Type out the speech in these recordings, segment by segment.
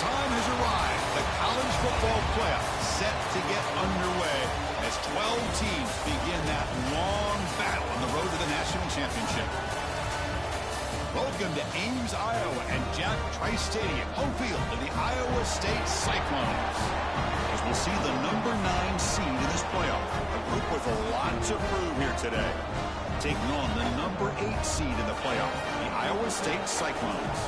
time has arrived. The college football playoff set to get underway as 12 teams begin that long battle on the road to the national championship. Welcome to Ames, Iowa, and Jack Trice Stadium, home field of the Iowa State Cyclones. As we'll see the number 9 seed in this playoff, a group with a lot to prove here today. Taking on the number 8 seed in the playoff, the Iowa State Cyclones.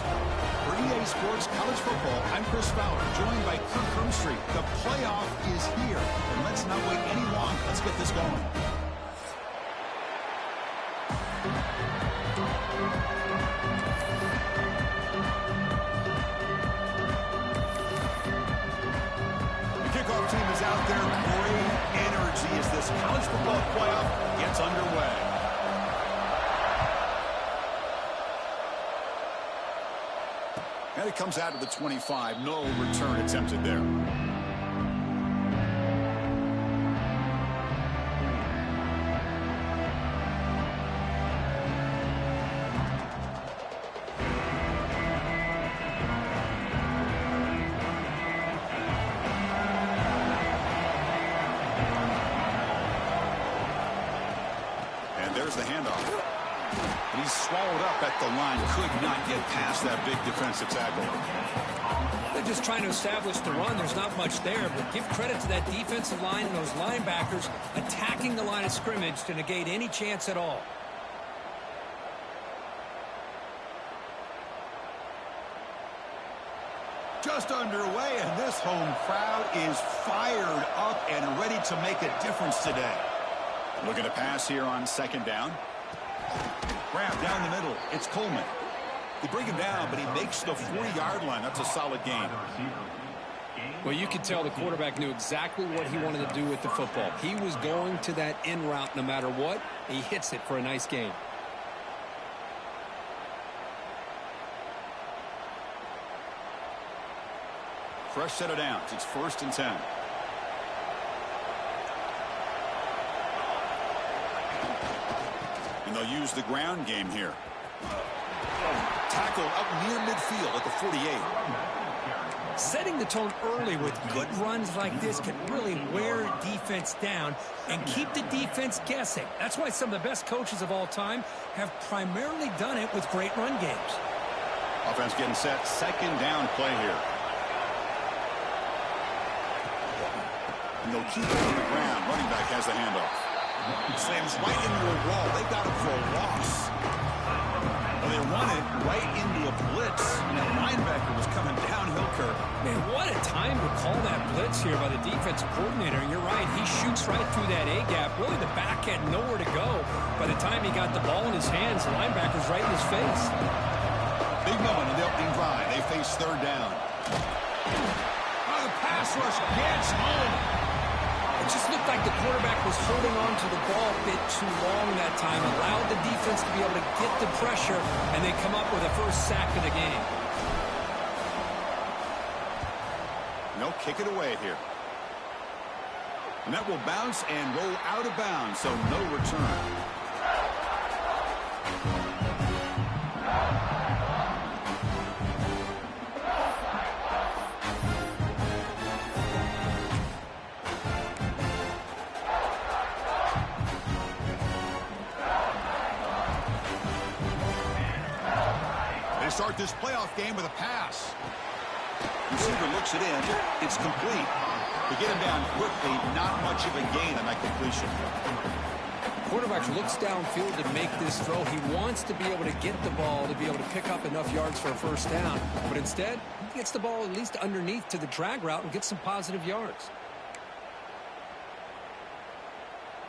For EA Sports College Football, I'm Chris Fowler, joined by Kirk Hermstreet. The playoff is here, and let's not wait any longer. Let's get this going. Kickoff team is out there. Great energy as this college football playoff gets underway. And it comes out of the 25. No return attempted there. There's the handoff. And he's swallowed up at the line. Could not get past that big defensive tackle. They're just trying to establish the run. There's not much there, but give credit to that defensive line and those linebackers attacking the line of scrimmage to negate any chance at all. Just underway, and this home crowd is fired up and ready to make a difference today. Looking to pass here on second down. Grab down the middle. It's Coleman. They bring him down, but he makes the 40-yard line. That's a solid gain. Well, you could tell the quarterback knew exactly what he wanted to do with the football. He was going to that in route no matter what. He hits it for a nice gain. Fresh set of downs. It's 1st and 10. And they'll use the ground game here. Tackle up near midfield at the 48. Setting the tone early with good runs like this can really wear defense down and keep the defense guessing. That's why some of the best coaches of all time have primarily done it with great run games. Offense getting set. Second down play here. And they'll keep it on the ground. Running back has the handoff. Slams right into a wall. They got it for a loss. Well, they run it right into a blitz. And that linebacker was coming downhill, Kirk. Man, what a time to call that blitz here by the defensive coordinator. And you're right, he shoots right through that A-gap. Really, the back had nowhere to go. By the time he got the ball in his hands, the linebacker's right in his face. Big moment in the opening drive. They face third down. Oh, the pass rush gets home. It just looked like the quarterback was holding on to the ball a bit too long that time, allowed the defense to be able to get the pressure, and they come up with a first sack of the game. No, kick it away here. And that will bounce and roll out of bounds, so no return. Start this playoff game with a pass. Receiver looks it in. It's complete. To get him down quickly, not much of a gain on that completion. Quarterback looks downfield to make this throw. He wants to be able to get the ball to be able to pick up enough yards for a first down. But instead, he gets the ball at least underneath to the drag route and gets some positive yards.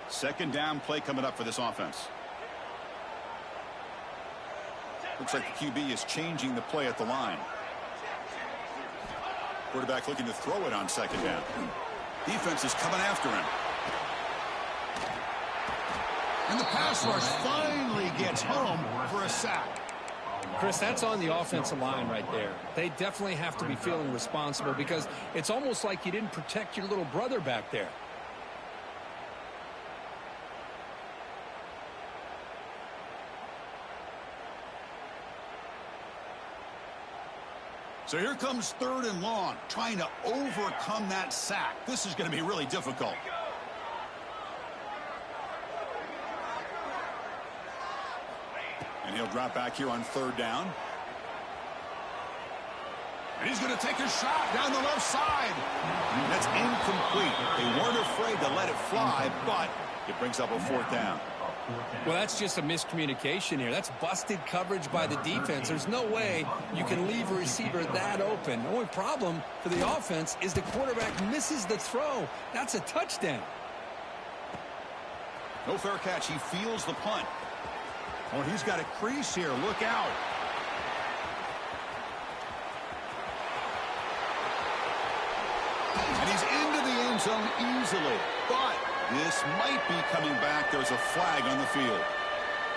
Second down play coming up for this offense. Looks like the QB is changing the play at the line. Quarterback looking to throw it on second down. Defense is coming after him. And the pass rush finally gets home for a sack. Chris, that's on the offensive line right there. They definitely have to be feeling responsible because it's almost like you didn't protect your little brother back there. So here comes 3rd and long, trying to overcome that sack. This is going to be really difficult. And he'll drop back here on 3rd down. And he's going to take a shot down the left side. That's incomplete. They weren't afraid to let it fly, but it brings up a 4th down. Well, that's just a miscommunication here. That's busted coverage by the defense. There's no way you can leave a receiver that open. The only problem for the offense is the quarterback misses the throw. That's a touchdown. No fair catch. He feels the punt. Oh, he's got a crease here. Look out. And he's into the end zone easily. But this might be coming back. There's a flag on the field.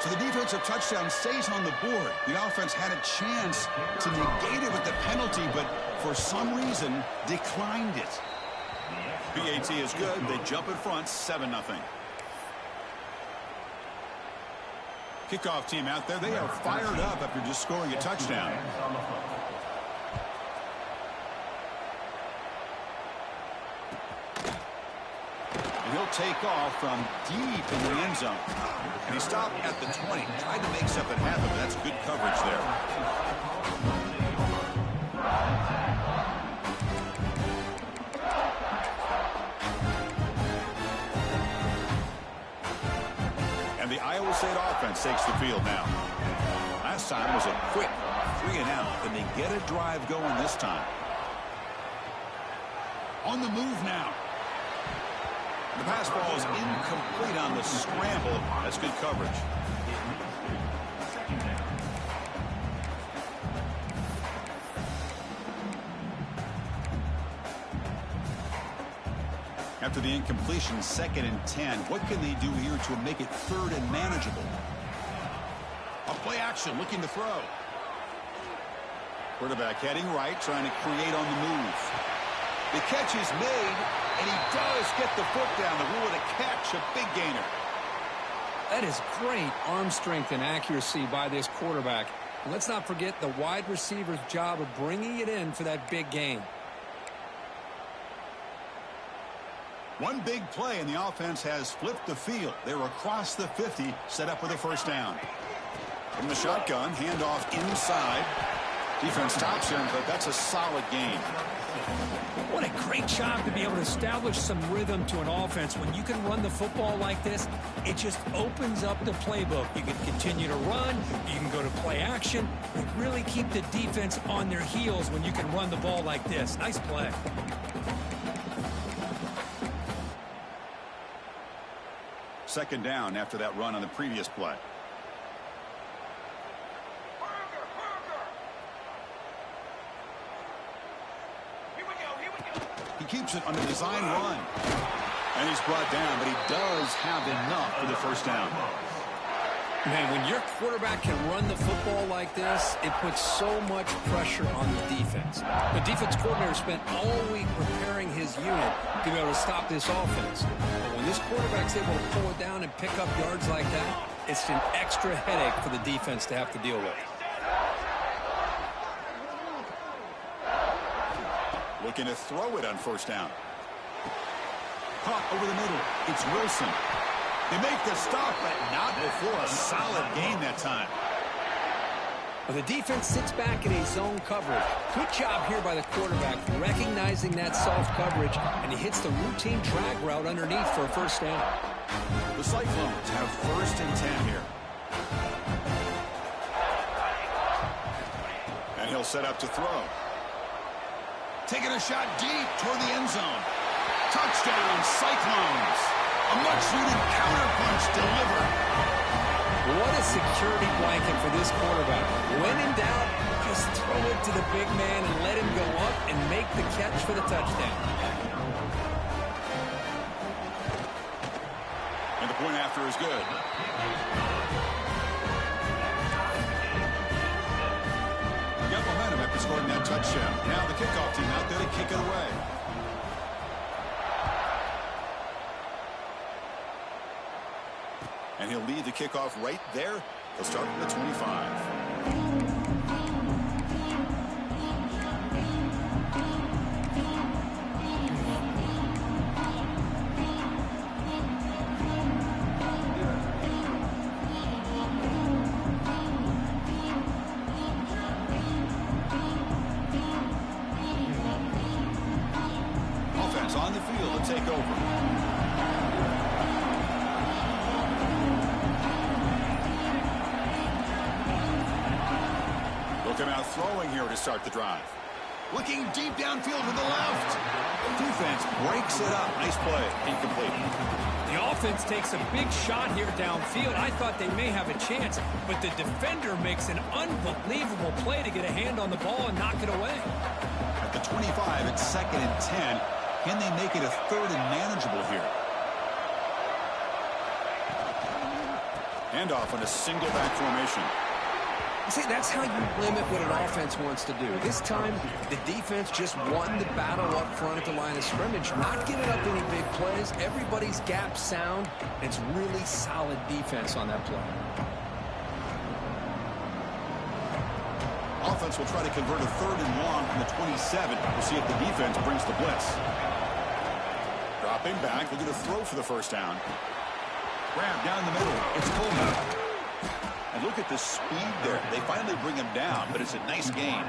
So the defensive touchdown stays on the board. The offense had a chance to negate it with the penalty, but for some reason declined it. PAT is good. They jump in front, 7-0. Kickoff team out there. They are fired up after just scoring a touchdown. And he'll take off from deep in the end zone. And he stopped at the 20. Tried to make something happen, but that's good coverage there. And the Iowa State offense takes the field now. Last time was a quick 3-and-out, and they get a drive going this time. On the move now. The pass ball is incomplete on the scramble. That's good coverage. After the incompletion, 2nd and 10. What can they do here to make it 3rd and manageable? A play action, looking to throw. Quarterback heading right, trying to create on the move. The catch is made, and he does get the foot down. The rule of the catch, a big gainer. That is great arm strength and accuracy by this quarterback. And let's not forget the wide receiver's job of bringing it in for that big gain. One big play, and the offense has flipped the field. They're across the 50, set up with a 1st down. From the shotgun, handoff inside. Defense stops him, but that's a solid gain. What a great job to be able to establish some rhythm to an offense. When you can run the football like this, it just opens up the playbook. You can continue to run, you can go to play action, and really keep the defense on their heels when you can run the ball like this. Nice play. Second down after that run on the previous play. He keeps it on the design run. And he's brought down, but he does have enough for the 1st down. Man, when your quarterback can run the football like this, it puts so much pressure on the defense. The defense coordinator spent all week preparing his unit to be able to stop this offense. But when this quarterback's able to pull it down and pick up yards like that, it's an extra headache for the defense to have to deal with. Looking to throw it on 1st down. Caught over the middle. It's Wilson. They make the stop, but not before a solid gain that time. Well, the defense sits back in a zone coverage. Good job here by the quarterback recognizing that soft coverage, and he hits the routine drag route underneath for a 1st down. The Cyclones have 1st and 10 here. And he'll set up to throw. Taking a shot deep toward the end zone. Touchdown, Cyclones. A much-needed counterpunch delivered. What a security blanket for this quarterback. When in doubt, just throw it to the big man and let him go up and make the catch for the touchdown. And the point after is good. He got momentum after scoring that touchdown. Now the kickoff team out there to kick it away. And he'll lead the kickoff right there. He'll start from the 25. defense on the field to take over. Look him out throwing here to start the drive. Looking deep downfield to the left. Defense breaks it up. Nice play. Incomplete. The offense takes a big shot here downfield. I thought they may have a chance, but the defender makes an unbelievable play to get a hand on the ball and knock it away. At the 25, it's 2nd and 10. Can they make it a 3rd and manageable here? Handoff in a single back formation. See, that's how you limit what an offense wants to do. This time, the defense just won the battle up front at the line of scrimmage, not giving up any big plays. Everybody's gap sound. It's really solid defense on that play. Offense will try to convert a 3rd and long from the 27. We'll see if the defense brings the blitz. Dropping back, looking to throw for the first down. Grab down the middle. It's Coleman. And look at the speed there. They finally bring him down, but it's a nice gain.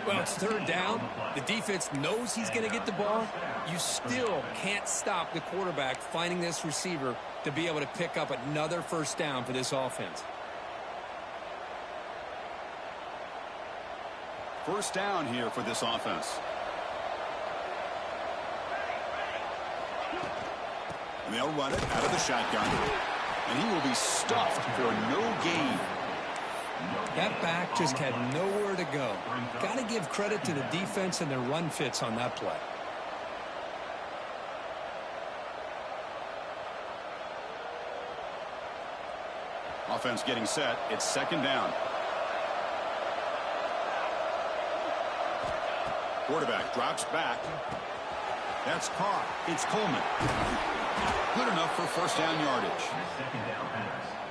Well, it's 3rd down. The defense knows he's going to get the ball. You still can't stop the quarterback finding this receiver to be able to pick up another first down for this offense. First down here for this offense. And they'll run it out of the shotgun. And he will be stuffed for no gain. That back just had nowhere to go. Got to give credit to the defense and their run fits on that play. Offense getting set. It's 2nd down. Quarterback drops back. That's caught. It's Coleman. Good enough for first down yardage.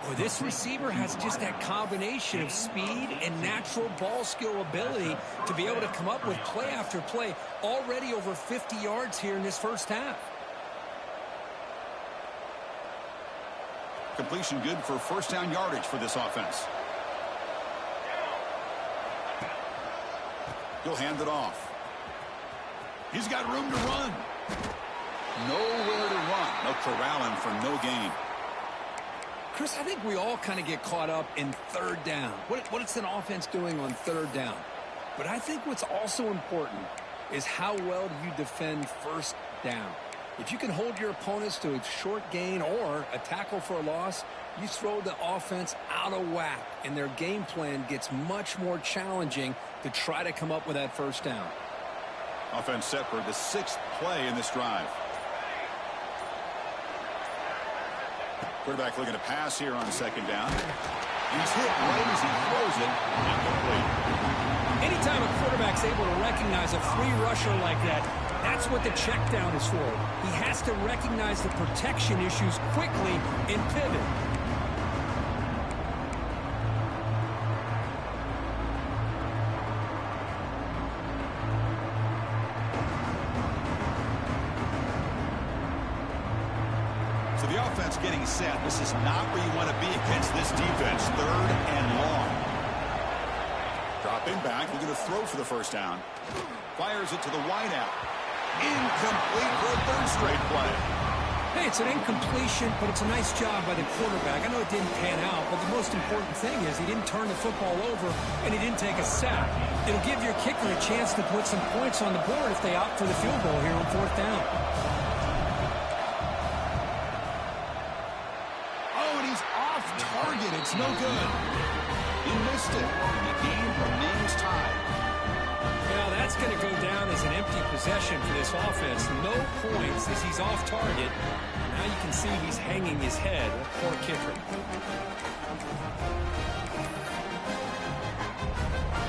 Well, this receiver has just that combination of speed and natural ball skill ability to be able to come up with play after play. Already over 50 yards here in this first half. Completion good for first down yardage for this offense. He'll hand it off. He's got room to run. Nowhere to run. They'll corral him for no gain. Chris, I think we all kind of get caught up in 3rd down. What is an offense doing on 3rd down? But I think what's also important is how well do you defend first down. If you can hold your opponents to a short gain or a tackle for a loss, you throw the offense out of whack, and their game plan gets much more challenging to try to come up with that first down. Offense set for the 6th play in this drive. Quarterback looking to pass here on 2nd down. He's hit right as he throws it. Incomplete. Anytime a quarterback's able to recognize a free rusher like that, that's what the check down is for. He has to recognize the protection issues quickly and pivot. So the offense getting set. This is not where you want to be against this defense. 3rd and long. Dropping back, looking to throw for the first down. Fires it to the wideout. Incomplete for a 3rd straight play. Hey, it's an incompletion, but it's a nice job by the quarterback. I know it didn't pan out, but the most important thing is he didn't turn the football over and he didn't take a sack. It'll give your kicker a chance to put some points on the board if they opt for the field goal here on 4th down. Target, it's no good. He missed it, and the game remains tied. Well, that's going to go down as an empty possession for this offense. No points as he's off target. Now you can see he's hanging his head. Poor kicker.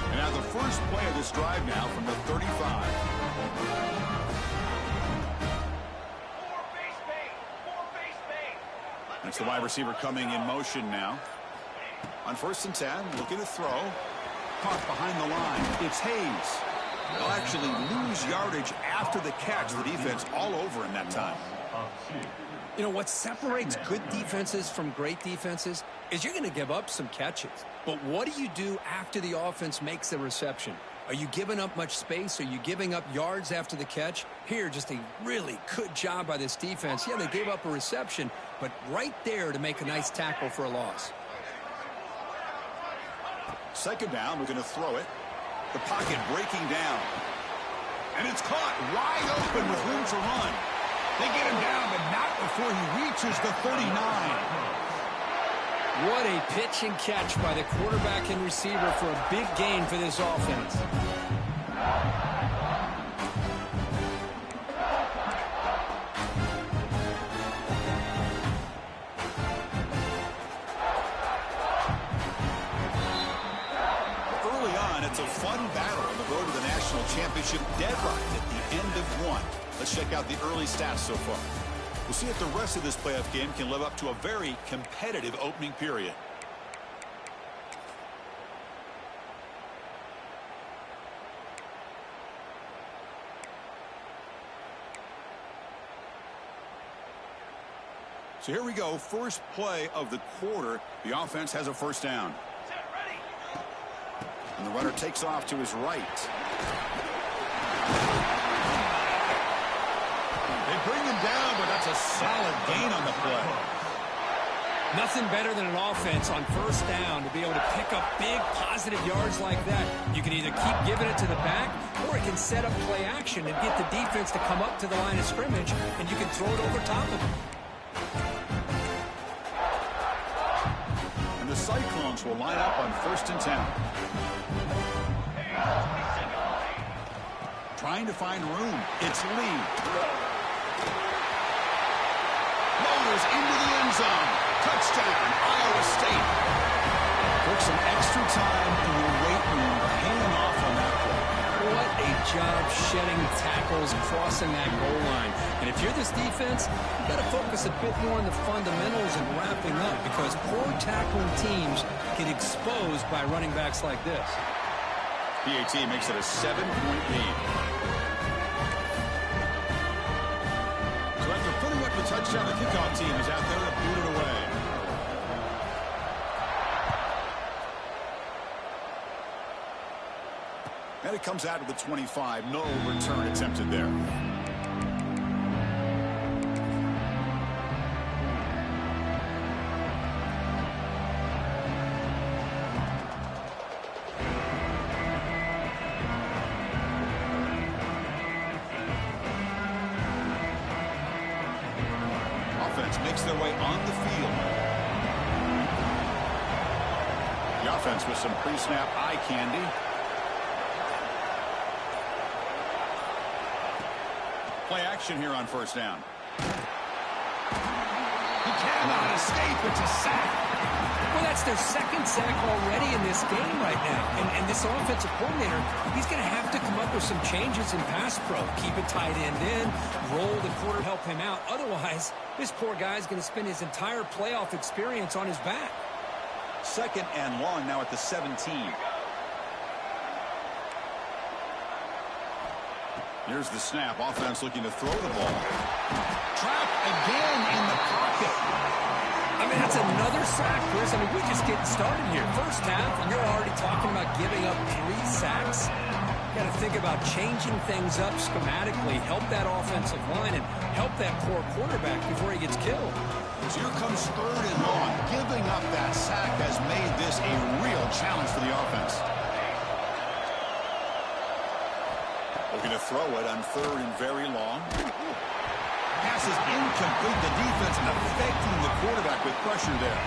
And now the first play of this drive now from the 35. It's the wide receiver coming in motion now. On 1st and 10, looking to throw. Caught behind the line. It's Hayes. They'll actually lose yardage after the catch. The defense all over in that time. You know, what separates good defenses from great defenses is you're going to give up some catches. But what do you do after the offense makes the reception? Are you giving up much space? Are you giving up yards after the catch? Here, just a really good job by this defense. Yeah, they gave up a reception, but right there to make a nice tackle for a loss. Second down, we're going to throw it. The pocket breaking down. And it's caught wide open with room to run. They get him down, but not before he reaches the 39. What a pitch and catch by the quarterback and receiver for a big gain for this offense. Early on, it's a fun battle on the road to the national championship, dead right at the end of one. Let's check out the early stats so far. We'll see if the rest of this playoff game can live up to a very competitive opening period. So here we go. First play of the quarter. The offense has a first down. And the runner takes off to his right. They bring him down, but that's a solid gain on the play. Nothing better than an offense on first down to be able to pick up big positive yards like that. You can either keep giving it to the back, or it can set up play action and get the defense to come up to the line of scrimmage, and you can throw it over top of them. And the Cyclones will line up on 1st and 10. Trying to find room. It's Lee. Loaders into the end zone. Touchdown, Iowa State. Took some extra time in the weight room, paying off on that play. What a job shedding tackles, crossing that goal line. And if you're this defense, you've got to focus a bit more on the fundamentals and wrapping up, because poor tackling teams get exposed by running backs like this. PAT makes it a 7-point lead. So after putting up the touchdown, the kickoff team is out there to boot it away. And it comes out of the 25. No return attempted there. Offense makes their way on the field. The offense with some pre-snap eye candy. Play action here on first down. He cannot escape. It's a sack. Well, that's their second sack already in this game right now. And this offensive coordinator, he's going to have to come up with some changes in pass pro. Keep it tight end in, roll the quarter, help him out. Otherwise, this poor guy's going to spend his entire playoff experience on his back. 2nd and long now at the 17. Here's the snap. Offense looking to throw the ball. Trapped again in the pocket. I mean, that's another sack, Chris. I mean, we're just getting started here. First half, and you're already talking about giving up 3 sacks. Got to think about changing things up schematically, help that offensive line, and help that poor quarterback before he gets killed. So here comes 3rd and long. Giving up that sack has made this a real challenge for the offense. Looking to throw it on 3rd and very long. Pass is incomplete. The defense affecting the quarterback with pressure there.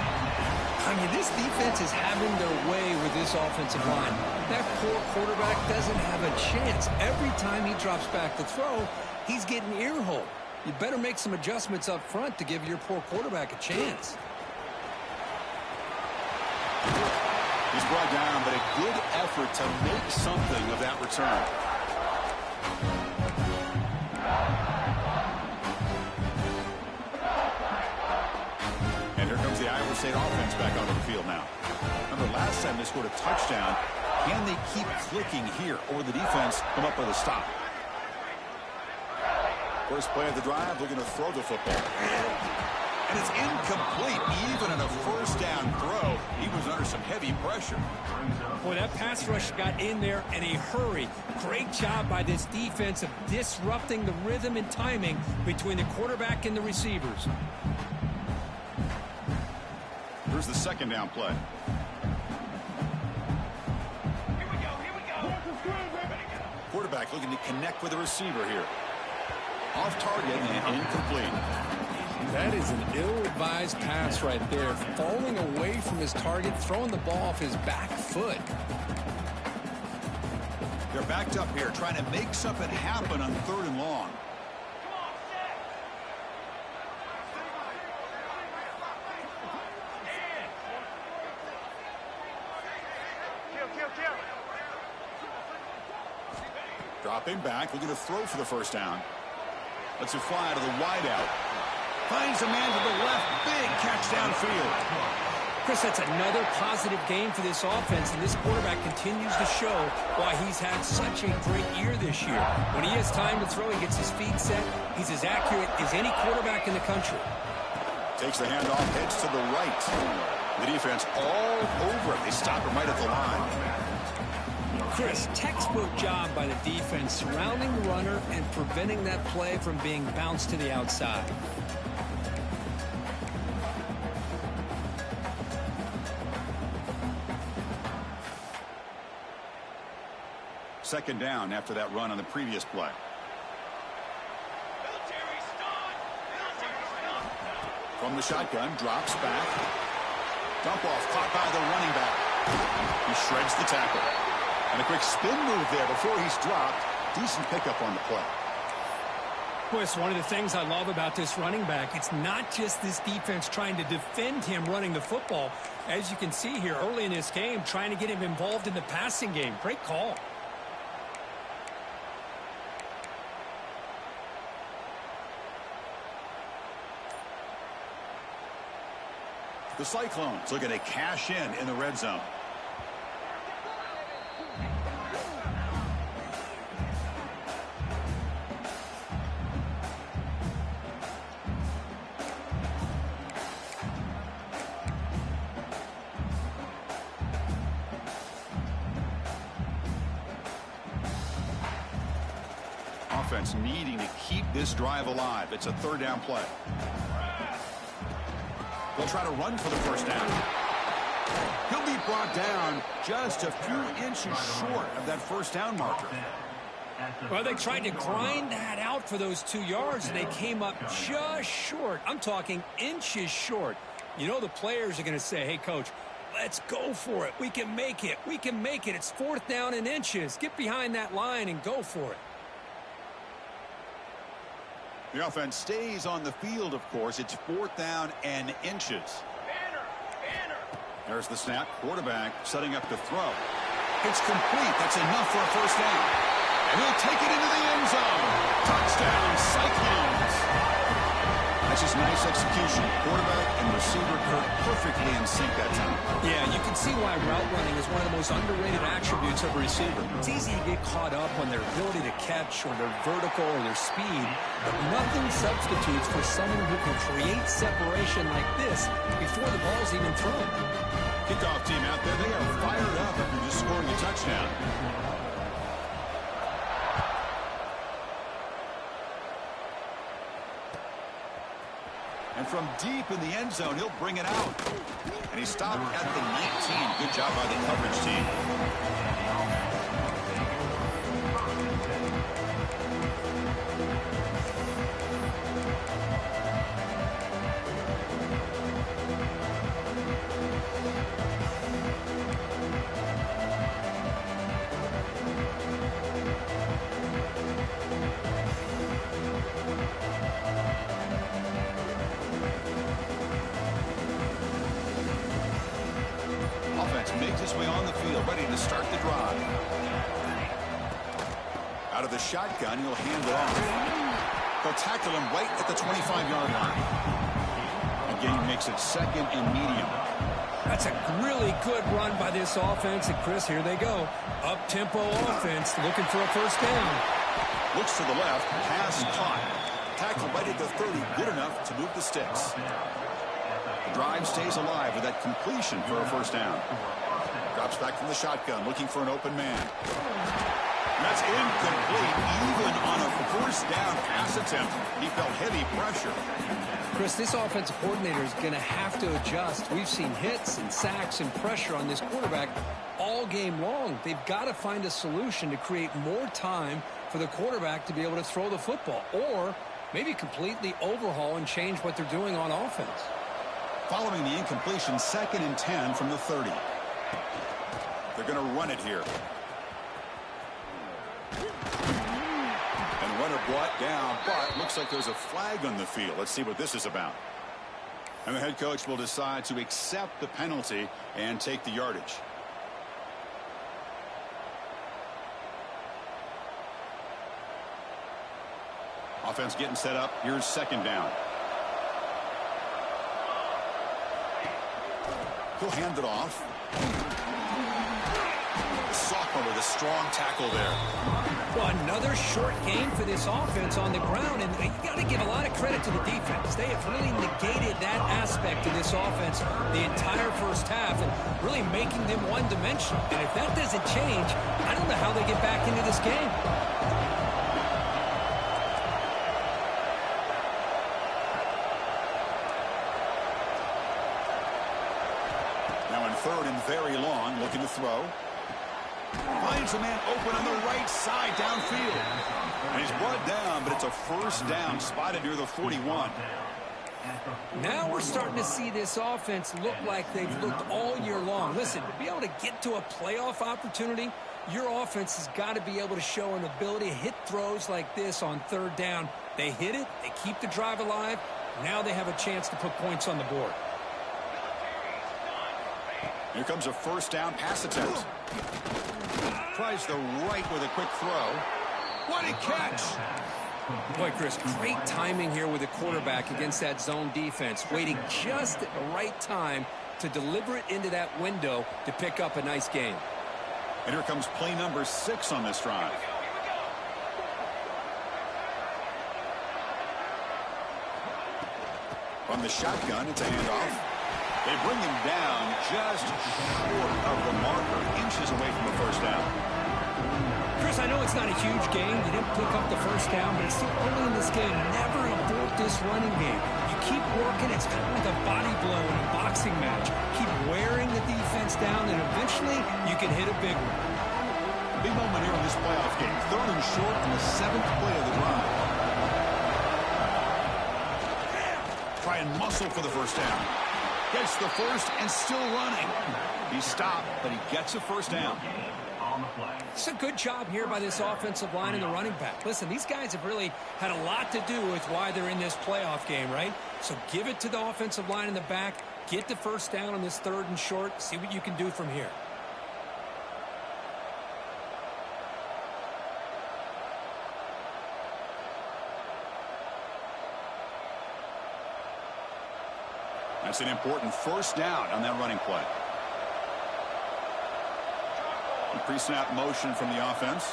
I mean, this defense is having their way with this offensive line. That poor quarterback doesn't have a chance. Every time he drops back to throw, he's getting ear-hole. You better make some adjustments up front to give your poor quarterback a chance. He's brought down, but a good effort to make something of that return. And here comes the Iowa State offense back onto the field now. Remember, last time they scored a touchdown. Can they keep clicking here, or the defense come up with a stop? First play of the drive, looking to throw the football. And it's incomplete. Even on a first down throw, he was under some heavy pressure. Boy, that pass rush got in there in a hurry. Great job by this defense of disrupting the rhythm and timing between the quarterback and the receivers. Here's the second down play. Quarterback looking to connect with the receiver here. Off target and incomplete. That is an ill-advised pass right there. Falling away from his target, throwing the ball off his back foot. They're backed up here, trying to make something happen on 3rd and long. Dropping back, looking to throw for the first down. Lets it fly out of the wideout. Finds a man to the left. Big catch downfield. Chris, that's another positive game for this offense, and this quarterback continues to show why he's had such a great year this year. When he has time to throw, he gets his feet set. He's as accurate as any quarterback in the country. Takes the handoff, heads to the right. The defense all over it. They stop him right at the line. Chris, textbook job by the defense surrounding the runner and preventing that play from being bounced to the outside. Second down after that run on the previous play. From the shotgun, drops back. Dump off, caught by the running back. He shreds the tackle. And a quick spin move there before he's dropped. Decent pickup on the play. Boy, it's one of the things I love about this running back. It's not just this defense trying to defend him running the football. As you can see here early in this game, trying to get him involved in the passing game. Great call. The Cyclones looking to cash in the red zone. Offense needing to keep this drive alive. It's a 3rd down play. They'll try to run for the first down. He'll be brought down just a few inches short of that first down marker. Well, they tried to grind that out for those 2 yards, and they came up just short. I'm talking inches short. You know the players are going to say, hey, Coach, let's go for it. We can make it. We can make it. It's 4th down in inches. Get behind that line and go for it. The offense stays on the field, of course. It's 4th down and inches. There's the snap. Quarterback setting up to throw. It's complete. That's enough for a first down. And he'll take it into the end zone. Touchdown, Cyclones. That's just nice execution. Quarterback and receiver perfectly in sync that time. Yeah, you can see why route running is one of the most underrated attributes of a receiver. It's easy to get caught up on their ability to catch or their vertical or their speed, but nothing substitutes for someone who can create separation like this before the ball's even thrown. Kickoff team out there, they are fired up after just scoring a touchdown. And from deep in the end zone, he'll bring it out. And he stopped at the 19. Good job by the coverage team. Makes his way on the field, ready to start the drive. Out of the shotgun, he'll hand it off. They'll tackle him right at the 25-yard line. Again, makes it 2nd and medium. That's a really good run by this offense. And, Chris, here they go. Up-tempo offense looking for a first down. Looks to the left, pass caught. Tackle right at the 30, good enough to move the sticks. The drive stays alive with that completion for a first down. Drops back from the shotgun, looking for an open man. That's incomplete. Even on a first down pass attempt, he felt heavy pressure. Chris, this offensive coordinator is going to have to adjust. We've seen hits and sacks and pressure on this quarterback all game long. They've got to find a solution to create more time for the quarterback to be able to throw the football, or maybe completely overhaul and change what they're doing on offense. Following the incompletion, 2nd and 10 from the 30. They're going to run it here. And runner brought down, but looks like there's a flag on the field. Let's see what this is about. And the head coach will decide to accept the penalty and take the yardage. Offense getting set up. Here's 2nd down. He'll hand it off. The sophomore with a strong tackle there. Well, another short game for this offense on the ground, and you got to give a lot of credit to the defense. They have really negated that aspect of this offense the entire first half and really making them one-dimensional. And if that doesn't change, I don't know how they get back into this game. Now in 3rd and very long, looking to throw. Finds a man open on the right side downfield. And he's brought down, but it's a first down spotted near the 41. Now we're starting to see this offense look like they've looked all year long. Listen, to be able to get to a playoff opportunity, your offense has got to be able to show an ability to hit throws like this on 3rd down. They hit it, they keep the drive alive. Now they have a chance to put points on the board. Here comes a first down pass attempt. Tries the right with a quick throw. What a catch! Boy, Chris, great timing here with the quarterback against that zone defense. Waiting just at the right time to deliver it into that window to pick up a nice gain. And here comes play number 6 on this drive. From the shotgun, it's a handoff. They bring him down just short of the marker, inches away from the first down. Chris, I know it's not a huge game. You didn't pick up the first down, but it's still early in this game. Never abort this running game. You keep working. It's kind of like a body blow in a boxing match. Keep wearing the defense down, and eventually you can hit a big one. Big moment here in this playoff game. 3rd and short on the 7th play of the drive. Try and muscle for the first down. Gets the first and still running. He stopped, but he gets a first down. It's a good job here by this offensive line and the running back. Listen, these guys have really had a lot to do with why they're in this playoff game, right? So give it to the offensive line in the back. Get the first down on this 3rd and short. See what you can do from here. That's an important first down on that running play. Pre-snap motion from the offense.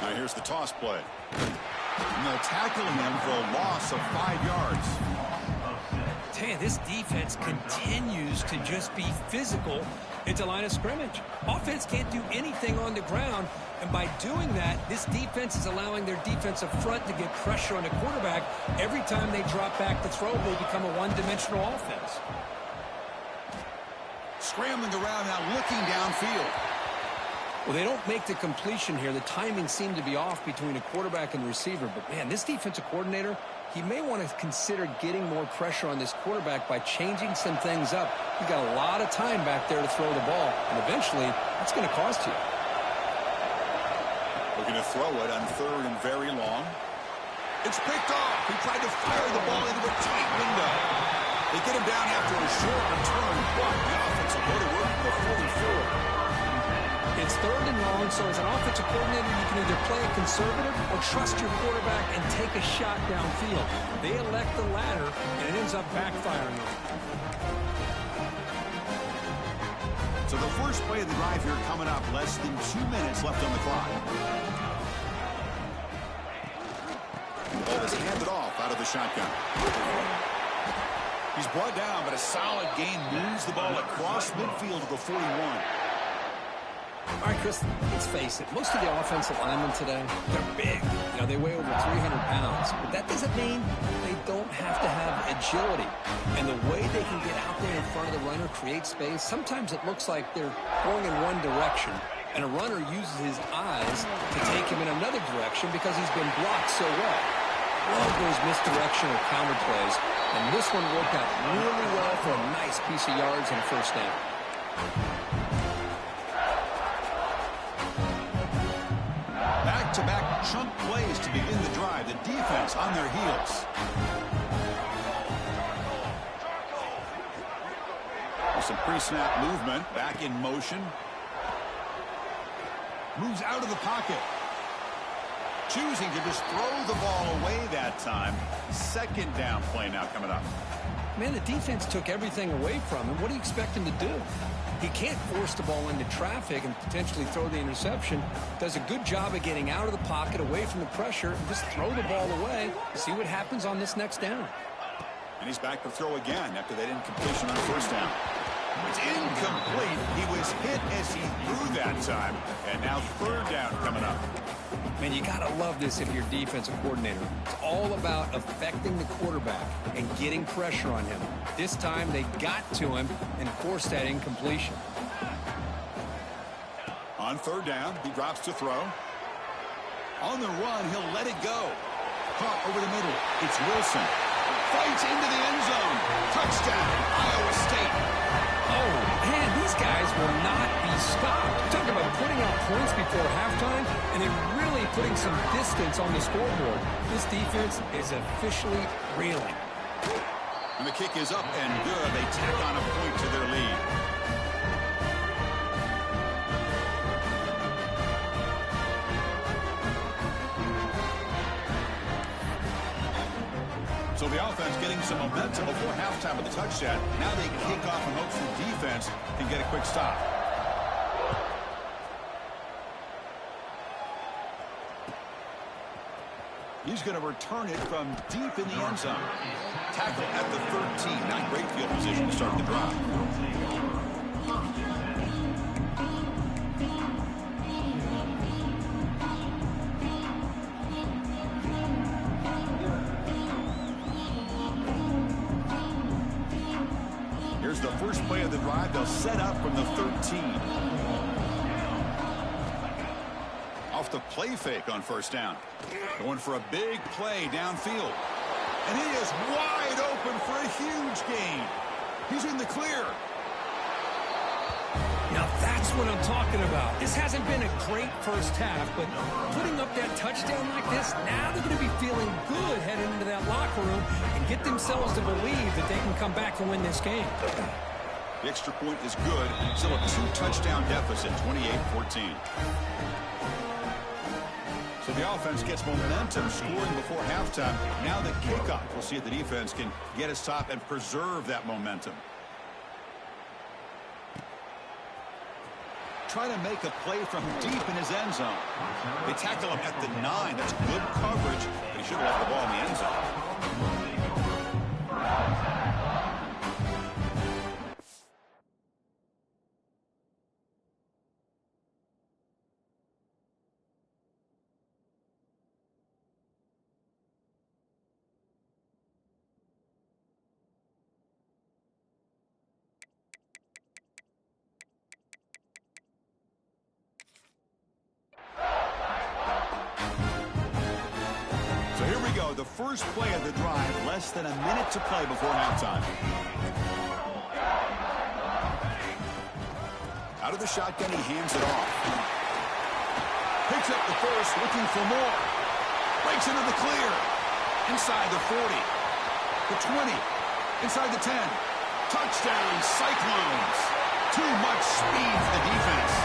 Now here's the toss play. And they'll tackle him for a loss of 5 yards. Tell you, this defense continues to just be physical into line of scrimmage. Offense can't do anything on the ground, and by doing that, this defense is allowing their defensive front to get pressure on the quarterback. Every time they drop back to throw, they become a one-dimensional offense. Scrambling around now, looking downfield. Well, they don't make the completion here. The timing seemed to be off between a quarterback and the receiver. But, man, this defensive coordinator, he may want to consider getting more pressure on this quarterback by changing some things up. He's got a lot of time back there to throw the ball, and eventually that's going to cost you. Looking to throw it on 3rd and very long. It's picked off. He tried to fire the ball into a tight window. They get him down after a short return, but the offensive go to work the 44. It's 3rd and long, so as an offensive coordinator, you can either play it conservative or trust your quarterback and take a shot downfield. They elect the latter, and it ends up backfiring on them. So the first play of the drive here coming up, less than 2 minutes left on the clock. the shotgun. He's brought down, but a solid gain moves the ball across midfield to the 41. All right, Chris, let's face it. Most of the offensive linemen today, they're big. You know, they weigh over 300 pounds. But that doesn't mean they don't have to have agility. And the way they can get out there in front of the runner, create space, sometimes it looks like they're going in one direction, and a runner uses his eyes to take him in another direction because he's been blocked so well. Love those misdirection or counter plays, and this one worked out really well for a nice piece of yards and a first down. Back-to-back chunk plays to begin the drive. The defense on their heels. With some pre-snap movement, back in motion. Moves out of the pocket. Choosing to just throw the ball away that time. Second down play now coming up. Man, the defense took everything away from him. What do you expect him to do? He can't force the ball into traffic and potentially throw the interception. Does a good job of getting out of the pocket, away from the pressure, and just throw the ball away. See what happens on this next down. And he's back to throw again after that incompletion on first down. It's incomplete. He was hit as he threw that time. And now third down coming up. Man, you got to love this if you're defensive coordinator. It's all about affecting the quarterback and getting pressure on him. This time they got to him and forced that incompletion. On third down, he drops to throw. On the run, he'll let it go. Caught over the middle. It's Wilson. Fights into the end zone. Touchdown, Iowa State. Oh, man, these guys will not be stopped. Talk about putting up points before halftime, and then really putting some distance on the scoreboard. This defense is officially reeling. And the kick is up and good. They tack on a point to their lead. So the offense getting some momentum before halftime with the touchdown. Now they kick off and hope the defense can get a quick stop. He's going to return it from deep in the end zone. Tackle at the 13. Not great field position to start the drive. Here's the first play of the drive. They'll set up from the 13. Off the play fake on first down. Going for a big play downfield. And he is wide open for a huge gain. He's in the clear. Now that's what I'm talking about. This hasn't been a great first half, but putting up that touchdown like this, now they're going to be feeling good heading into that locker room and get themselves to believe that they can come back and win this game. The extra point is good. Still a 2-touchdown deficit, 28-14. So the offense gets momentum, scoring before halftime. Now the kickoff. We'll see if the defense can get a stop and preserve that momentum. Trying to make a play from deep in his end zone. They tackle him at the 9. That's good coverage, but he should have left the ball in the end zone. So here we go, the first play of the drive, less than a minute to play before halftime. Out of the shotgun, he hands it off. Picks up the first, looking for more. Breaks into the clear. Inside the 40. The 20. Inside the 10. Touchdown, Cyclones. Too much speed for the defense.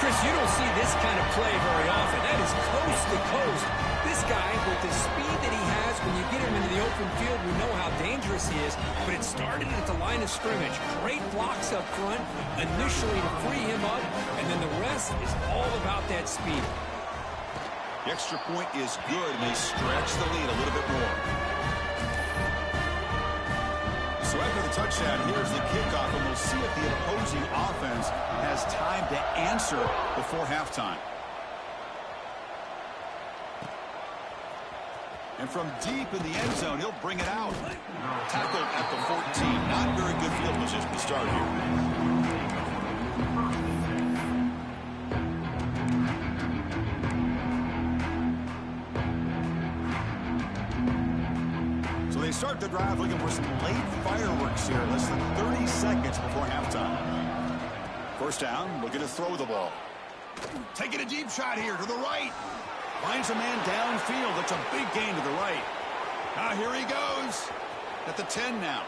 Chris, you don't see this kind of play very often. That is coast to coast. This guy, with the speed that he has, when you get him into the open field, we know how dangerous he is. But it started at the line of scrimmage. Great blocks up front, initially to free him up, and then the rest is all about that speed. The extra point is good, and they stretch the lead a little bit more. So after the touchdown, here's the kickoff, and we'll see if the opposing offense has time to answer before halftime. And from deep in the end zone, he'll bring it out. Tackled at the 14. Not very good field position to start here. So they start the drive looking for some late fireworks here. Less than 30 seconds before halftime. First down, looking to throw the ball. Taking a deep shot here to the right. Finds a man downfield. That's a big gain to the right. Here he goes. At the 10 now.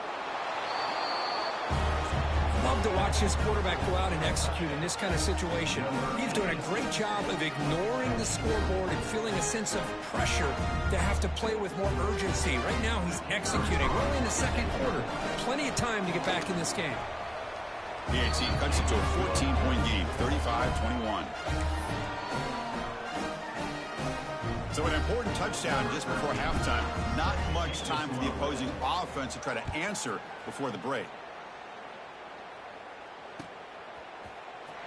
Love to watch his quarterback go out and execute in this kind of situation. He's doing a great job of ignoring the scoreboard and feeling a sense of pressure to have to play with more urgency. Right now, he's executing. We're only in the second quarter. Plenty of time to get back in this game. The AT cuts it to a 14-point game, 35-21. So an important touchdown just before halftime. Not much time for the opposing offense to try to answer before the break.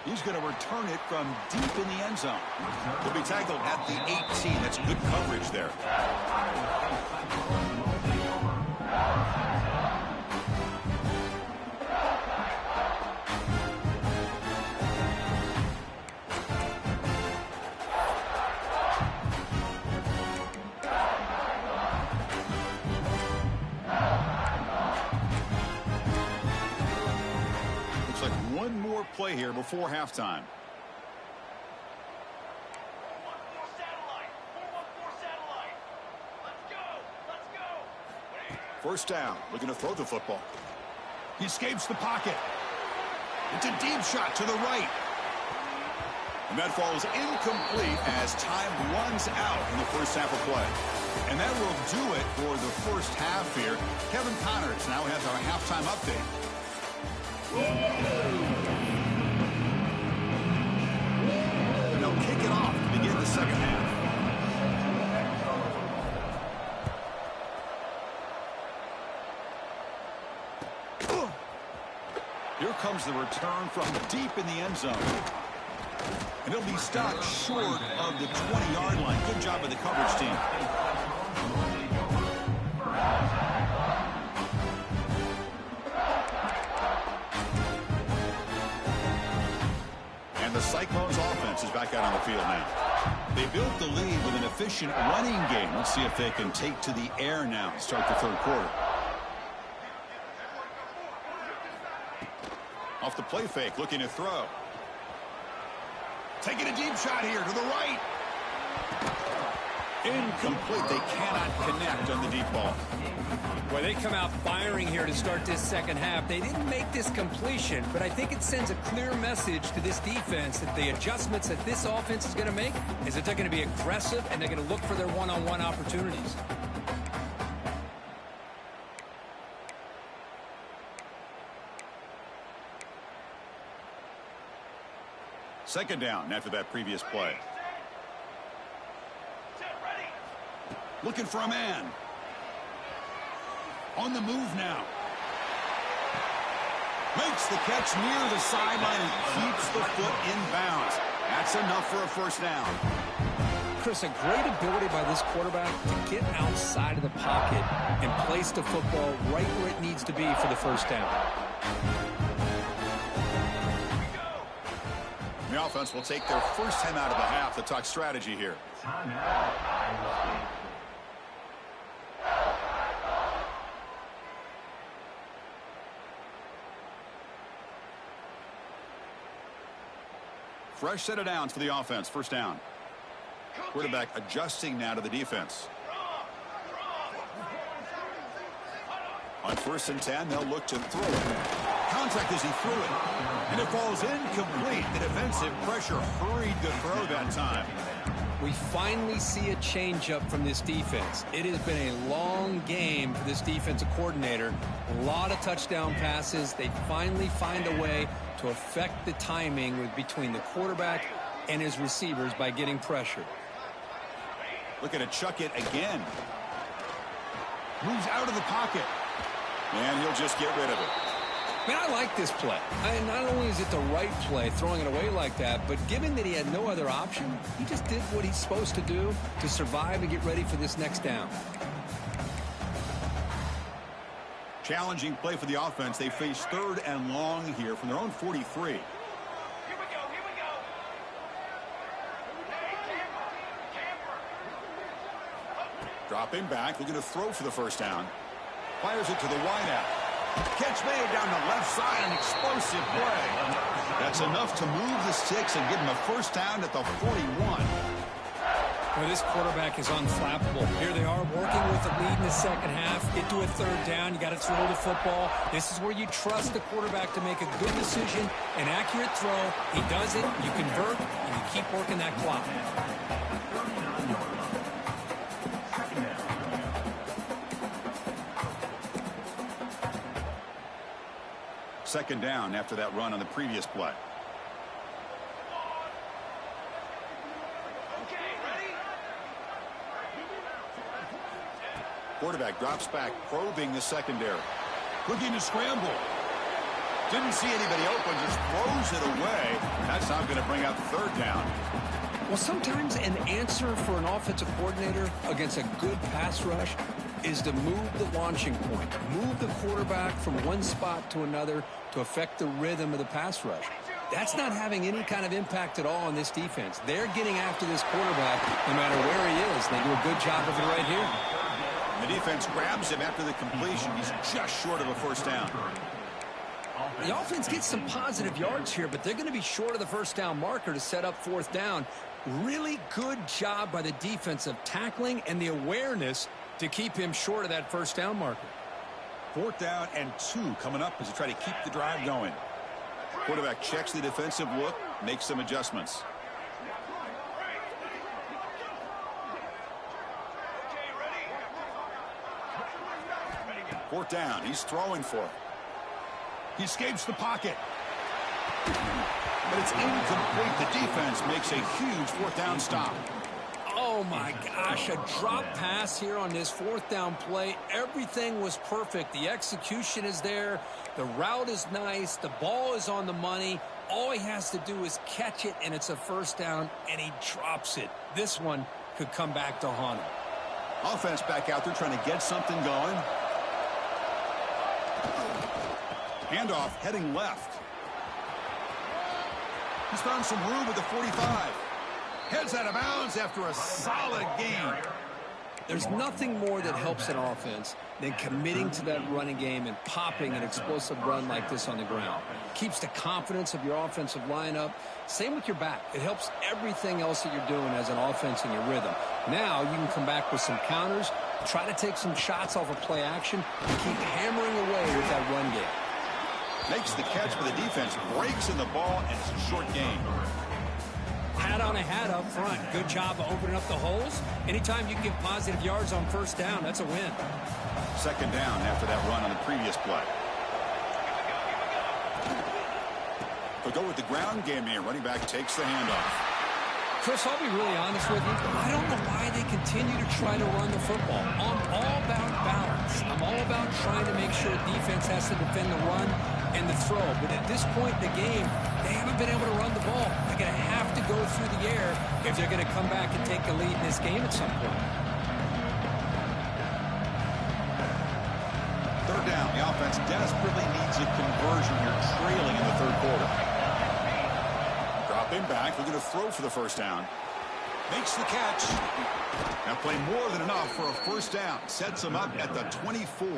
He's going to return it from deep in the end zone. He'll be tackled at the 18. That's good coverage there. Play here before halftime. First down, looking to throw the football. He escapes the pocket. It's a deep shot to the right. And that falls incomplete as time runs out in the first half of play. And that will do it for the first half here. Kevin Connors now has our halftime update. Kick it off to begin the second half. Here comes the return from deep in the end zone. And it'll be stopped short of the 20-yard line. Good job by the coverage team. The Cyclones offense is back out on the field now. They built the lead with an efficient running game. Let's see if they can take to the air now and start the third quarter. Off the play fake, looking to throw. Taking a deep shot here to the right. Incomplete. They cannot connect on the deep ball. Boy, they come out firing here to start this second half. They didn't make this completion, but I think it sends a clear message to this defense that the adjustments that this offense is going to make is that they're going to be aggressive and they're going to look for their one-on-one opportunities. Second down after that previous play. Looking for a man. On the move now. Makes the catch near the sideline and keeps the foot in bounds. That's enough for a first down. Chris, a great ability by this quarterback to get outside of the pocket and place the football right where it needs to be for the first down. The offense will take their first time out of the half to talk strategy here. Fresh set of downs for the offense. First down. Quarterback adjusting now to the defense. On 1st and 10, they'll look to throw it. Contact as he threw it. And it falls incomplete. The defensive pressure hurried the throw that time. We finally see a change-up from this defense. It has been a long game for this defensive coordinator. A lot of touchdown passes. They finally find a way to affect the timing between the quarterback and his receivers by getting pressure. Looking to chuck it again. Moves out of the pocket. And he'll just get rid of it. Man, I like this play. Not only is it the right play, throwing it away like that, but given that he had no other option, he just did what he's supposed to do to survive and get ready for this next down. Challenging play for the offense. They face 3rd and long here from their own 43. Dropping back, looking to throw for the first down. Fires it to the wideout. Catch made down the left side, an explosive play. That's enough to move the sticks and give him a first down at the 41. Well, this quarterback is unflappable. Here they are working with the lead in the second half. Get to a 3rd down. You got to throw the football. This is where you trust the quarterback to make a good decision, an accurate throw. He does it, you convert, and you keep working that clock. Second down after that run on the previous play. Quarterback drops back, probing the secondary. Looking to scramble. Didn't see anybody open, just throws it away. That's not going to bring up 3rd down. Well, sometimes an answer for an offensive coordinator against a good pass rush is to move the launching point, move the quarterback from one spot to another to affect the rhythm of the pass rush. That's not having any kind of impact at all on this defense. They're getting after this quarterback no matter where he is. They do a good job of it right here. The defense grabs him after the completion. He's just short of a first down. The offense gets some positive yards here, but they're going to be short of the first down marker to set up 4th down. Really good job by the defense of tackling and the awareness to keep him short of that first down marker. 4th down and 2 coming up as they try to keep the drive going. Quarterback checks the defensive look, makes some adjustments. Fourth down, he's throwing for it. He escapes the pocket. But it's incomplete. The defense makes a huge 4th down stop. Oh, my gosh, a drop pass here on this 4th down play. Everything was perfect. The execution is there. The route is nice. The ball is on the money. All he has to do is catch it, and it's a first down, and he drops it. This one could come back to haunt him. Offense back out there trying to get something going. Handoff heading left. He's found some room at the 45. Heads out of bounds after a solid gain. There's nothing more that helps an offense than committing to that running game and popping an explosive run like this on the ground. Keeps the confidence of your offensive lineup. Same with your back. It helps everything else that you're doing as an offense in your rhythm. Now you can come back with some counters, try to take some shots off of play action, and keep hammering away with that run game. Makes the catch for the defense, breaks in the ball, and it's a short gain. Hat on a hat up front. Good job of opening up the holes. Anytime you can get positive yards on first down, that's a win. Second down after that run on the previous play. They'll go with the ground game here. Running back takes the handoff. Chris, I'll be really honest with you. I don't know why they continue to try to run the football. I'm all about balance. I'm all about trying to make sure defense has to defend the run and the throw. But at this point in the game, they haven't been able to run the ball. They're going to have to go through the air if they're going to come back and take a lead in this game at some point. Third down. The offense desperately needs a conversion here, trailing in the third quarter. Dropping back, looking to throw for the first down. Makes the catch. Now play more than enough for a first down. Sets him up at the 24.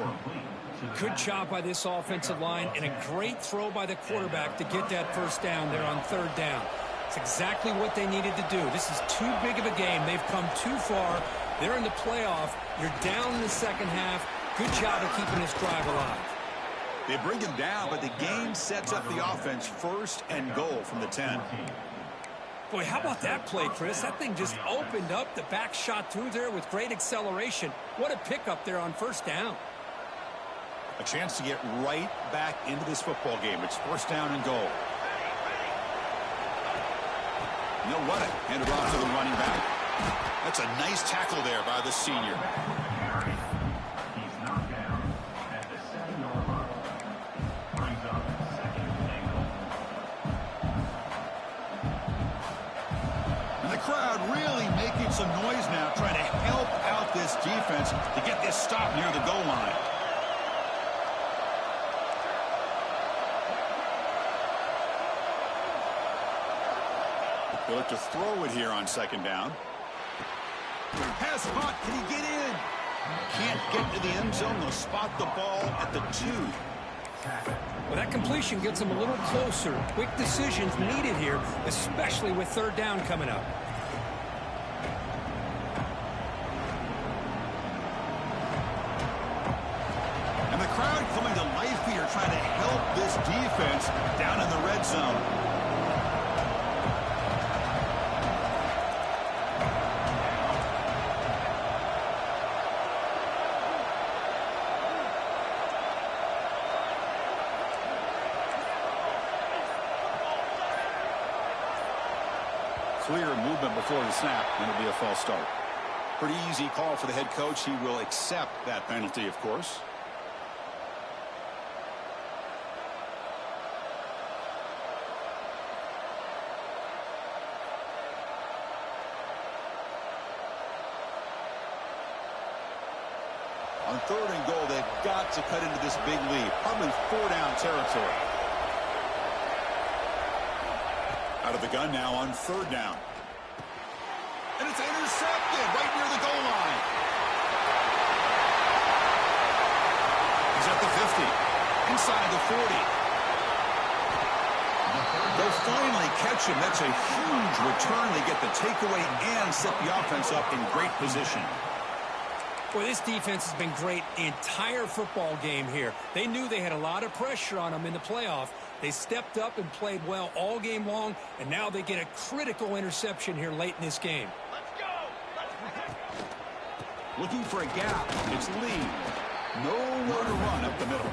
Good job by this offensive line and a great throw by the quarterback to get that first down there on third down. It's exactly what they needed to do. This is too big of a game. They've come too far. They're in the playoff. You're down in the second half. Good job of keeping this drive alive. They bring him down, but the game sets up the offense first and goal from the 10. Boy, how about that play, Chris? That thing just opened up. The back shot through there with great acceleration. What a pickup there on first down. A chance to get right back into this football game. It's first down and goal. And they'll run it. Hand it off to the running back. That's a nice tackle there by the senior. And the crowd really making some noise now, trying to help out this defense to get this stop near the goal line. They look to throw it here on second down. Pass spot. Can he get in? Can't get to the end zone. They'll spot the ball at the 2. Well, that completion gets them a little closer. Quick decisions needed here, especially with third down coming up. And the crowd coming to life here, trying to help this defense down in the red zone. Clear movement before the snap, and it'll be a false start. Pretty easy call for the head coach. He will accept that penalty, of course. On 3rd and goal, they've got to cut into this big lead. Probably 4-down territory. Out of the gun now on 3rd down. And it's intercepted right near the goal line. He's at the 50. Inside the 40. They'll finally catch him. That's a huge return. They get the takeaway and set the offense up in great position. Boy, this defense has been great the entire football game here. They knew they had a lot of pressure on them in the playoff. They stepped up and played well all game long, and now they get a critical interception here late in this game. Let's go! Looking for a gap. It's Lee. Nowhere to run up the middle.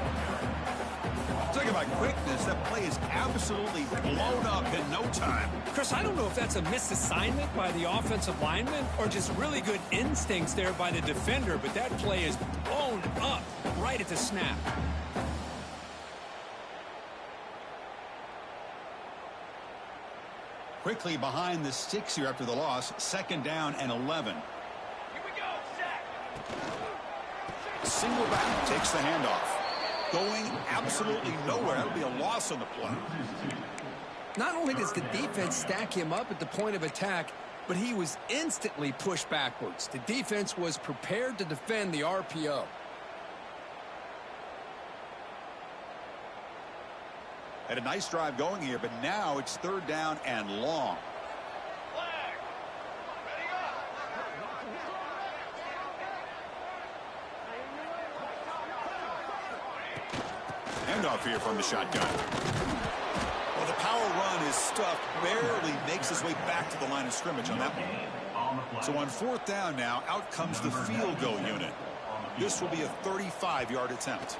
Talking about quickness, that play is absolutely blown up in no time. Chris, I don't know if that's a misassignment by the offensive lineman or just really good instincts there by the defender, but that play is blown up right at the snap. Quickly behind the sticks here after the loss. 2nd down and 11. Here we go, Zach. Single back takes the handoff. Going absolutely nowhere. That'll be a loss on the play. Not only does the defense stack him up at the point of attack, but he was instantly pushed backwards. The defense was prepared to defend the RPO. Had a nice drive going here, but now it's 3rd down and long. Flag. Ready up. Handoff here from the shotgun. Well, the power run is stuffed. Barely makes his way back to the line of scrimmage on that one. So on 4th down now, out comes the field goal unit. This will be a 35-yard attempt.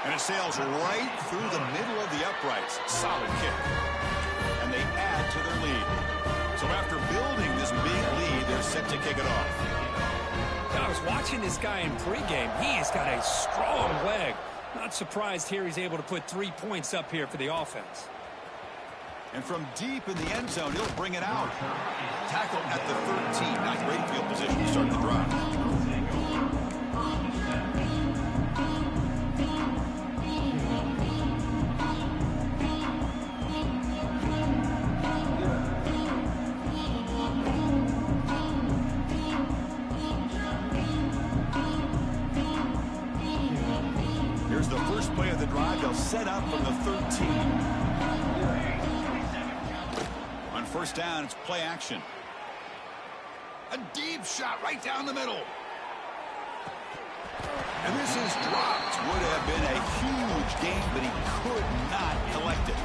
And it sails right through the middle of the uprights. Solid kick. And they add to their lead. So after building this big lead, they're set to kick it off. I was watching this guy in pregame. He has got a strong leg. Not surprised here he's able to put 3 points up here for the offense. And from deep in the end zone, he'll bring it out. Tackle at the 13. Not great field position to start the drive. Here's the first play of the drive. They'll set up from the 13. On 1st down, it's play action. A deep shot right down the middle. And this is dropped. Would have been a huge gain, but he could not collect it.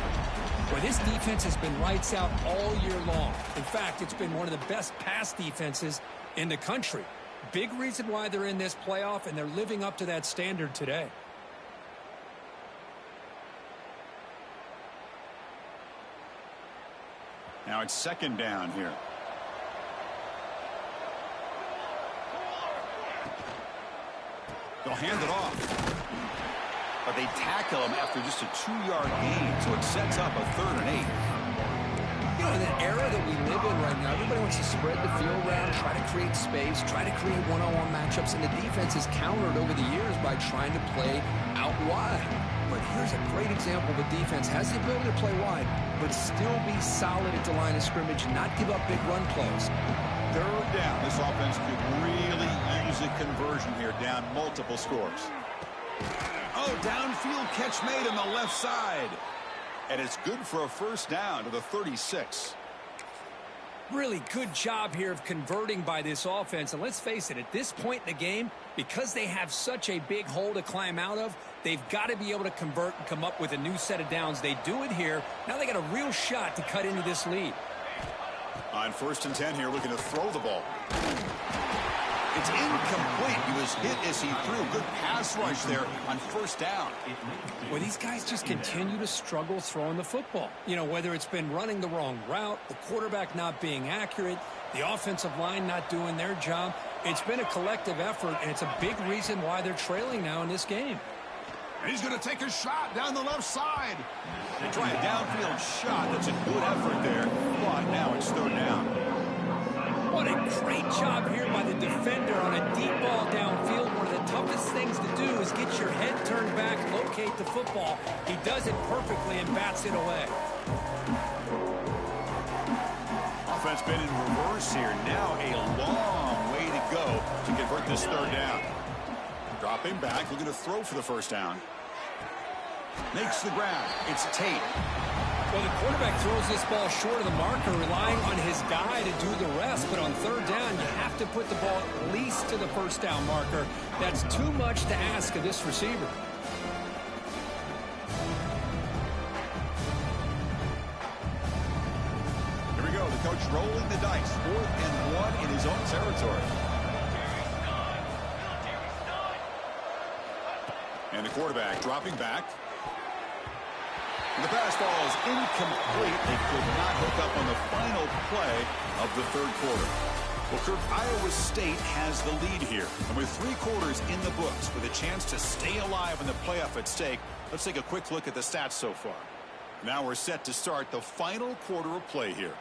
Well, this defense has been lights out all year long. In fact, it's been one of the best pass defenses in the country. Big reason why they're in this playoff, and they're living up to that standard today. Now it's 2nd down here. They'll hand it off. But they tackle him after just a 2-yard gain, so it sets up a 3rd and 8. You know, in the era that we live in right now, everybody wants to spread the field around, try to create space, try to create one-on-one matchups, and the defense has countered over the years by trying to play out wide. But here's a great example of a defense has the ability to play wide, but still be solid at the line of scrimmage and not give up big run plays. 3rd down. This offense could really use a conversion here, down multiple scores. Oh, downfield catch made on the left side. And it's good for a 1st down to the 36. Really good job here of converting by this offense. And let's face it, at this point in the game, because they have such a big hole to climb out of, they've got to be able to convert and come up with a new set of downs. They do it here. Now they got a real shot to cut into this lead. On 1st and 10 here, looking to throw the ball. It's incomplete. He was hit as he threw. Good pass rush there on 1st down. Well, these guys just continue to struggle throwing the football. You know, whether it's been running the wrong route, the quarterback not being accurate, the offensive line not doing their job. It's been a collective effort, and it's a big reason why they're trailing now in this game. And he's going to take a shot down the left side. They try a downfield shot. That's a good effort there. But now it's 3rd down. What a great job here by the defender on a deep ball downfield. One of the toughest things to do is get your head turned back, locate the football. He does it perfectly and bats it away. Offense been in reverse here. Now a long way to go to convert this 3rd down. Dropping back, looking to throw for the 1st down. Makes the grab. It's Tate. Well, the quarterback throws this ball short of the marker, relying on his guy to do the rest. But on 3rd down, you have to put the ball at least to the 1st down marker. That's too much to ask of this receiver. Here we go. The coach rolling the dice. 4th and 1 in his own territory. And the quarterback dropping back. The pass ball is incomplete. They could not hook up on the final play of the 3rd quarter. Well, Kirk, Iowa State has the lead here. And with 3 quarters in the books, with a chance to stay alive in the playoff at stake, let's take a quick look at the stats so far. Now we're set to start the final quarter of play here.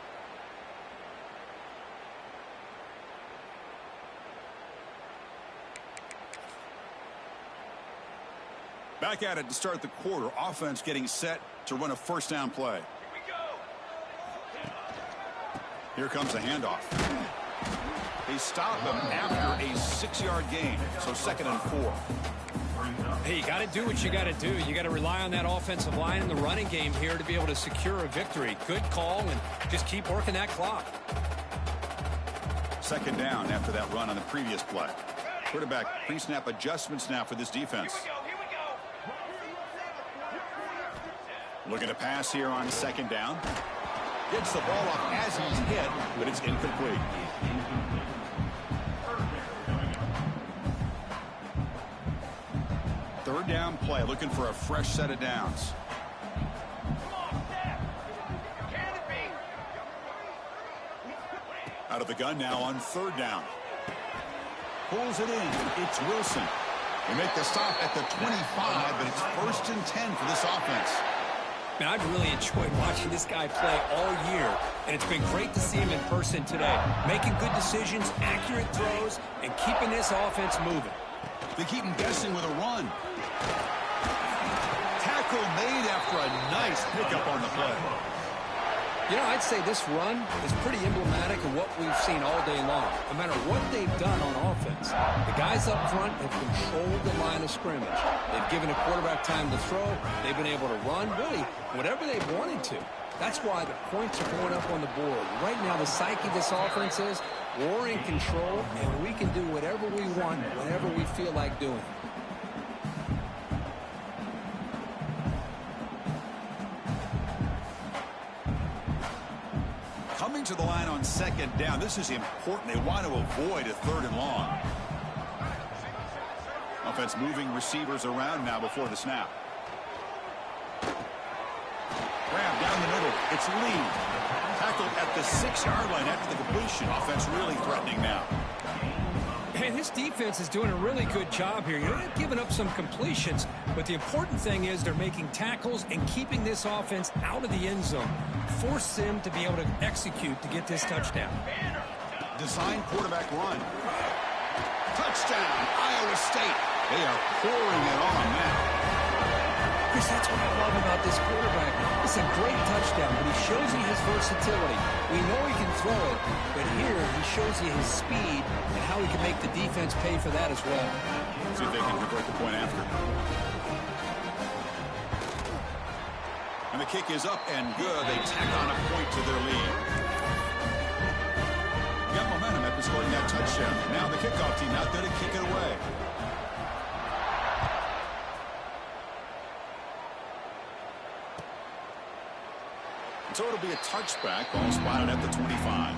Back at it to start the quarter. Offense getting set to run a 1st down play. Here comes a handoff. They stop him after a 6-yard gain. So 2nd and 4. Hey, you got to do what you got to do. You got to rely on that offensive line in the running game here to be able to secure a victory. Good call, and just keep working that clock. 2nd down after that run on the previous play. Quarterback pre-snap adjustments now for this defense. Looking to pass here on 2nd down. Gets the ball up as he's hit, but it's incomplete. Third down play, looking for a fresh set of downs. Out of the gun now on 3rd down. Pulls it in. It's Wilson. They make the stop at the 25, but it's 1st and 10 for this offense. Man, I've really enjoyed watching this guy play all year, and it's been great to see him in person today. Making good decisions, accurate throws, and keeping this offense moving. They keep him guessing with a run. Tackle made after a nice pickup on the play. You know, I'd say this run is pretty emblematic of what we've seen all day long. No matter what they've done on offense, the guys up front have controlled the line of scrimmage. They've given a quarterback time to throw. They've been able to run, really, whatever they've wanted to. That's why the points are going up on the board. Right now, the psyche of this offense is we're in control, and we can do whatever we want, whenever we feel like doing. Coming to the line on 2nd down. This is important. They want to avoid a 3rd and long. Offense moving receivers around now before the snap. Grab down the middle. It's Lee. Tackled at the 6-yard line after the completion. Offense really threatening now. And this defense is doing a really good job here. You're not giving up some completions, but the important thing is they're making tackles and keeping this offense out of the end zone. Force them to be able to execute to get this touchdown. Design quarterback run. Touchdown, Iowa State. They are pouring it on now. Chris, that's what I love about this quarterback. It's a great touchdown, but he shows you his versatility. We know he can throw it, but here he shows you his speed and how he can make the defense pay for that as well. See if they can convert the point after. And the kick is up and good. They tack on a point to their lead. Got momentum after scoring that touchdown. Now the kickoff team out there to kick it away. So it'll be a touchback, ball spotted at the 25.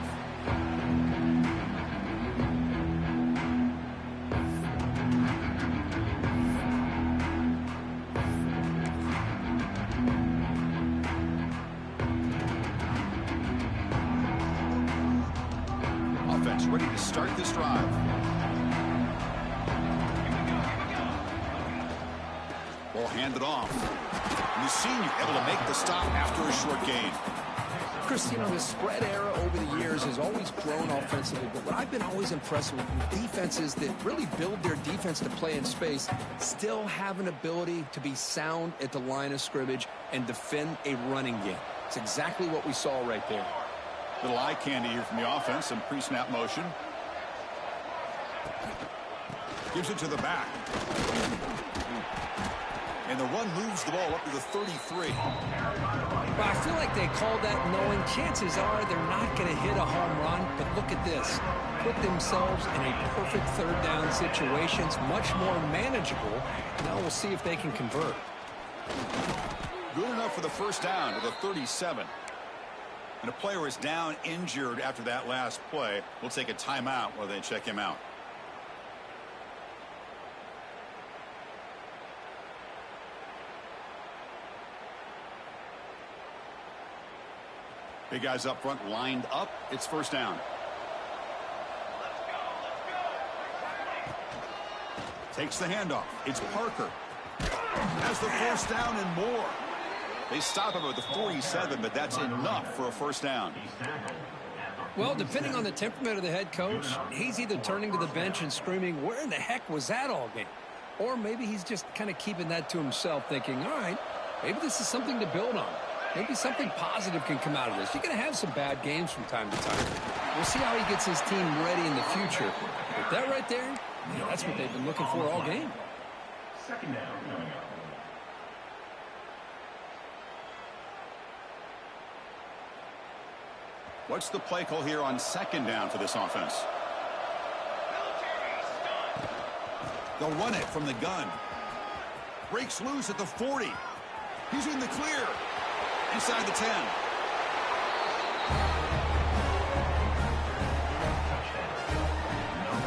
Offense ready to start this drive. Ball handed off. And the senior able to make the stop after a short gain. Chris, you know, the spread era over the years has always grown offensively, but what I've been always impressed with defenses that really build their defense to play in space still have an ability to be sound at the line of scrimmage and defend a running game. It's exactly what we saw right there. Little eye candy here from the offense, some pre-snap motion. Gives it to the back. And the run moves the ball up to the 33. Well, I feel like they called that knowing chances are they're not going to hit a home run, but look at this. Put themselves in a perfect third down situation. It's much more manageable. Now we'll see if they can convert. Good enough for the first down to the 37. And a player is down injured after that last play. We'll take a timeout while they check him out. Big guys up front lined up. It's first down. Takes the handoff. It's Parker. Has the first down and more. They stop him at the 47, but that's enough for a first down. Well, depending on the temperament of the head coach, he's either turning to the bench and screaming, where in the heck was that all game? Or maybe he's just kind of keeping that to himself, thinking, all right, maybe this is something to build on. Maybe something positive can come out of this. You're going to have some bad games from time to time. We'll see how he gets his team ready in the future. But that right there, you know, that's what they've been looking for all game. Second down. What's the play call here on second down for this offense? They'll run it from the gun. Breaks loose at the 40. He's in the clear. Inside the 10.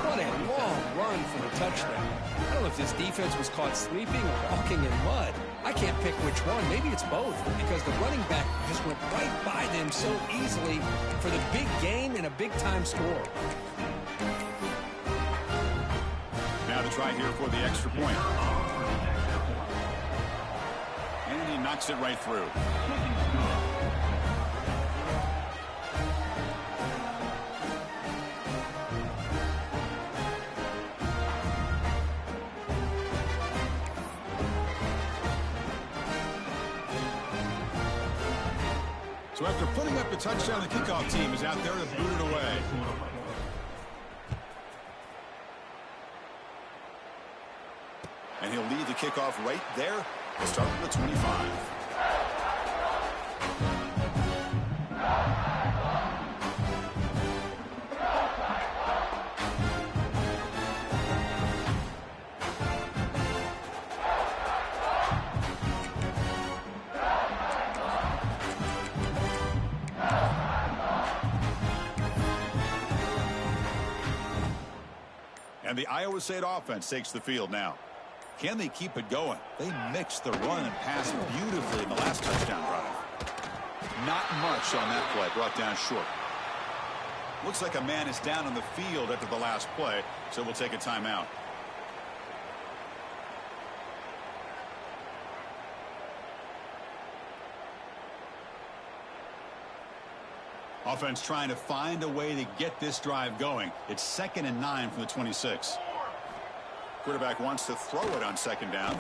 What a long run for the touchdown. I don't know if this defense was caught sleeping or walking in mud. I can't pick which one. Maybe it's both, because the running back just went right by them so easily for the big gain and a big-time score. Now to try here for the extra point. And he knocks it right through. So after putting up the touchdown, the kickoff team is out there to boot it away. And he'll lead the kickoff right there. We'll start with the 25. And the Iowa State offense takes the field now. Can they keep it going? They mixed the run and pass beautifully in the last touchdown drive. Not much on that play, brought down short. Looks like a man is down on the field after the last play, so we'll take a timeout. Offense trying to find a way to get this drive going. It's 2nd and 9 from the 26. Quarterback wants to throw it on 2nd down.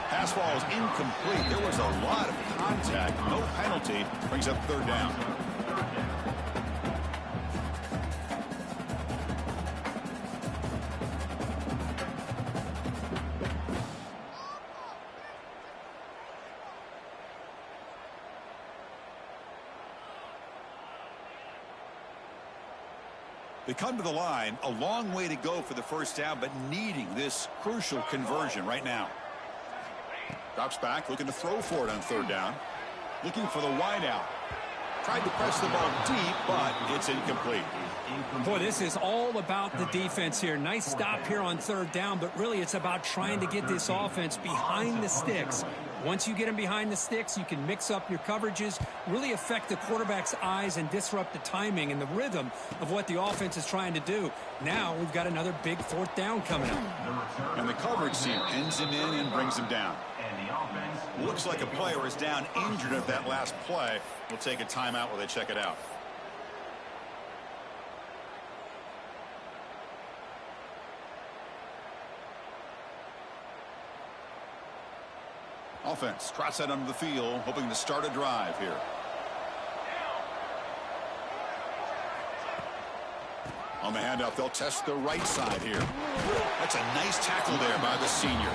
Pass ball is incomplete. There was a lot of contact. No penalty. Brings up 3rd down. They come to the line, a long way to go for the 1st down, but needing this crucial conversion right now. Drops back, looking to throw for it on 3rd down. Looking for the wide out. Tried to press the ball deep, but it's incomplete. Boy, this is all about the defense here. Nice stop here on 3rd down, but really it's about trying to get this offense behind the sticks. Once you get them behind the sticks, you can mix up your coverages, really affect the quarterback's eyes and disrupt the timing and the rhythm of what the offense is trying to do. Now we've got another big 4th down coming up. And the coverage team ends him in and brings him down. Looks like a player is down injured at that last play. We'll take a timeout while they check it out. Offense trots out onto the field, hoping to start a drive here. On the handoff, they'll test the right side here. That's a nice tackle there by the senior.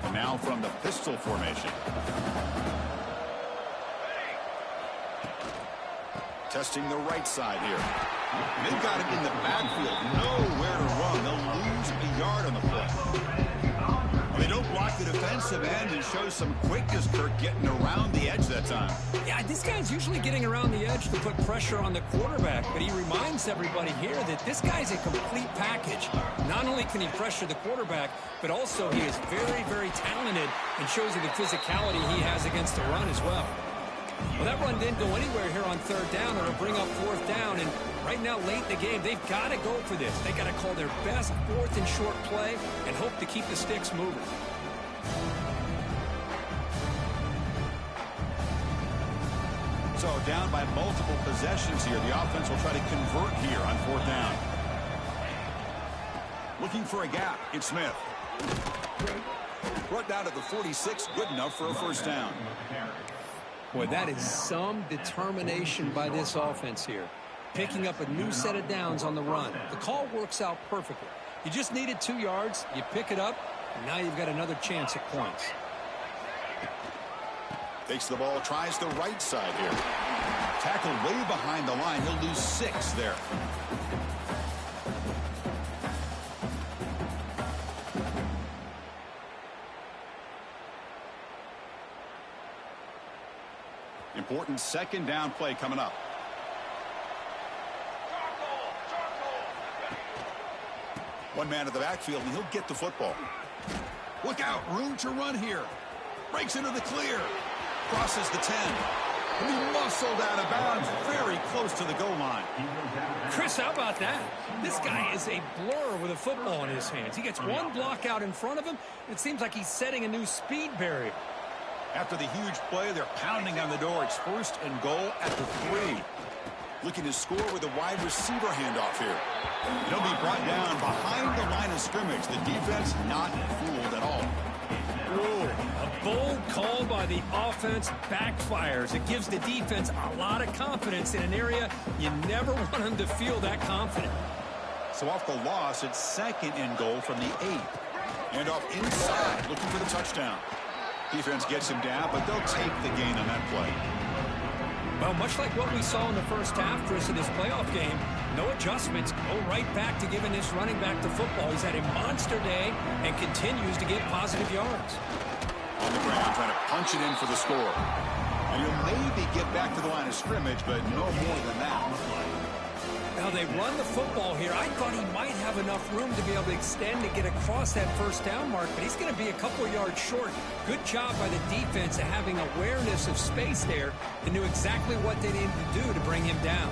And now from the pistol formation. Testing the right side here. They've got him in the backfield. Nowhere to run. They'll lose a yard on the play. They don't block the defensive end and show some quickness, Kirk, getting around the edge that time. Yeah, this guy's usually getting around the edge to put pressure on the quarterback, but he reminds everybody here that this guy's a complete package. Not only can he pressure the quarterback, but also he is very, very talented and shows you the physicality he has against the run as well. Well, that run didn't go anywhere here on 3rd down. It'll bring up 4th down, and right now, late in the game, they've got to go for this. They got to call their best 4th and short play and hope to keep the sticks moving. So down by multiple possessions here. The offense will try to convert here on 4th down. Looking for a gap. It's Smith. Brought down to the 46. Good enough for a 1st down. Boy, that is some determination by this offense here. Picking up a new set of downs on the run. The call works out perfectly. You just needed 2 yards. You pick it up, and now you've got another chance at points. Takes the ball, tries the right side here. Tackled way behind the line. He'll lose 6 there. Important 2nd down play coming up. One man at the backfield, and he'll get the football. Look out, room to run here. Breaks into the clear. Crosses the 10. And he muscled out of bounds very close to the goal line. Chris, how about that? This guy is a blur with a football in his hands. He gets one block out in front of him. It seems like he's setting a new speed barrier. After the huge play, they're pounding on the door. It's 1st and goal at the 3. Looking to score with a wide receiver handoff here. He'll be brought down behind the line of scrimmage. The defense not fooled at all. Whoa, a bold call by the offense backfires. It gives the defense a lot of confidence in an area you never want them to feel that confident. So off the loss, it's 2nd and goal from the 8. And off inside, looking for the touchdown. Defense gets him down, but they'll take the gain on that play. Well, much like what we saw in the first half, Chris, of this playoff game, no adjustments. Go right back to giving this running back the football. He's had a monster day and continues to get positive yards. On the ground, trying to punch it in for the score. And he'll maybe get back to the line of scrimmage, but no more than that. Now they run the football here. I thought he might have enough room to be able to extend and get across that first down mark, but he's going to be a couple yards short. Good job by the defense of having awareness of space there and knew exactly what they needed to do to bring him down.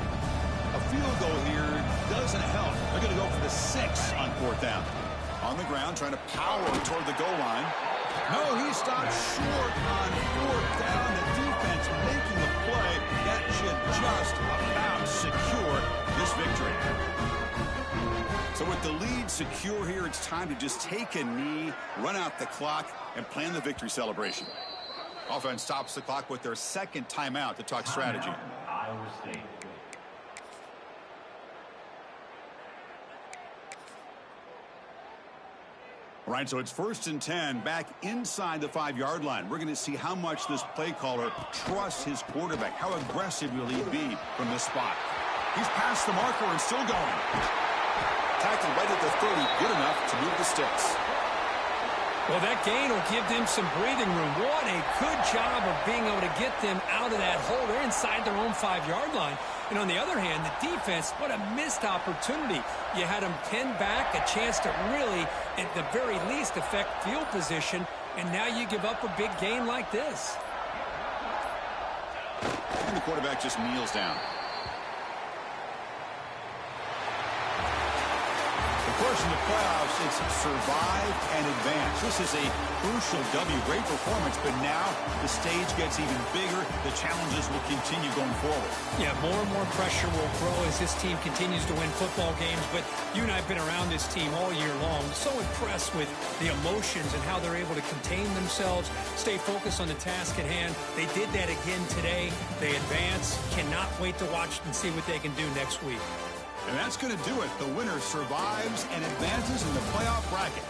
A field goal here doesn't help. They're going to go for the 6 on 4th down. On the ground, trying to power toward the goal line. No, he stopped short on 4th down. The defense making a play that should just about secure this victory. So with the lead secure here, it's time to just take a knee, run out the clock, and plan the victory celebration. Offense stops the clock with their 2nd timeout to talk strategy. Iowa State. All right, so it's 1st and 10 back inside the 5-yard line. We're going to see how much this play caller trusts his quarterback. How aggressive will he be from this spot? He's past the marker and still going. Tackled right at the 30, good enough to move the sticks. Well, that gain will give them some breathing room. What a good job of being able to get them out of that hole. They're inside their own 5-yard line. And on the other hand, the defense, what a missed opportunity. You had them pinned back, a chance to really, at the very least, affect field position, and now you give up a big gain like this. And the quarterback just kneels down. Of course, in the playoffs, it's survive and advance. This is a crucial W. Great performance, but now the stage gets even bigger. The challenges will continue going forward. Yeah, more and more pressure will grow as this team continues to win football games. But you and I have been around this team all year long. So impressed with the emotions and how they're able to contain themselves, stay focused on the task at hand. They did that again today. They advance. Cannot wait to watch and see what they can do next week. And that's going to do it. The winner survives and advances in the playoff bracket.